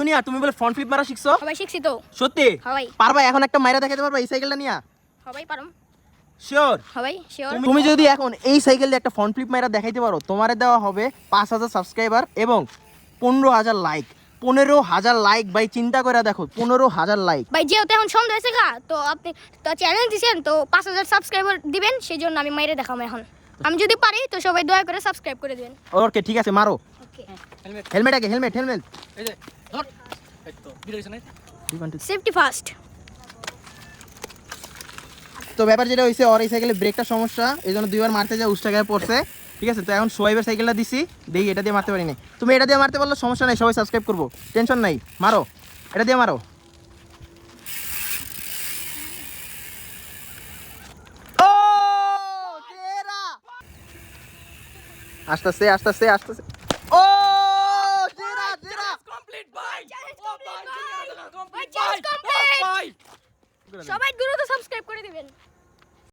দুনিয়া তুমি বলে ফ্রন্ট ফ্লিপ মারা শিখছো? সবাই শিখছি তো। সত্যি? সবাই। পারবা এখন একটা মাইরা দেখাতে পারবা এই সাইকেলটা নিয়া? সবাই পারম। শিওর? সবাই শিওর। তুমি যদি এখন এই সাইকেল দিয়ে একটা ফ্রন্ট ফ্লিপ মাইরা দেখাইতে পারো, তোমারে দেওয়া হবে 5000 সাবস্ক্রাইবার এবং 15000 লাইক। 15000 লাইক ভাই, চিন্তা করে দেখো, 15000 লাইক ভাই যেহেতু এখন সন্ধ্যা হয়েছে গা, তো আপনি তো চ্যানেল দিছেন, তো 5000 সাবস্ক্রাইবার দিবেন, সেই জন্য আমি মাইরে দেখাবো এখন। আমি যদি পারি তো সবাই দয়া করে সাবস্ক্রাইব করে দিবেন। ওকে ঠিক আছে, মারো। ওকে। হেলমেট আগে, হেলমেট এই যে ধর, এই তো ভিডিও হইছে না? Safety first. তো ব্যাপার যেটা হয়েছে, ওর এই সাইকেলে ব্রেকটা সমস্যা, এই জন্য দুইবার মারতে যা উস্টা গায়ে পড়ছে। ঠিক আছে, তো এখন সোয়াইবের সাইকেলটা দিছি, দেখি এটা দিয়ে মারতে পারি না। তুমি এটা দিয়ে মারতে পারলে সমস্যা নাই, সবাই সাবস্ক্রাইব করবো, টেনশন নাই। মারো, এটা দিয়ে মারো। আস্তে আস্তে আস্তে আস্তে আস্তে আস্তে। ও জেরা জেরা কমপ্লিট ভাই। ও ভাই, ভাই, কমপ্লিট চ্যালেঞ্জ ভাই। কমপ্লিট। ভাই সবাই দ্রুত সাবস্ক্রাইব করে দিবেন।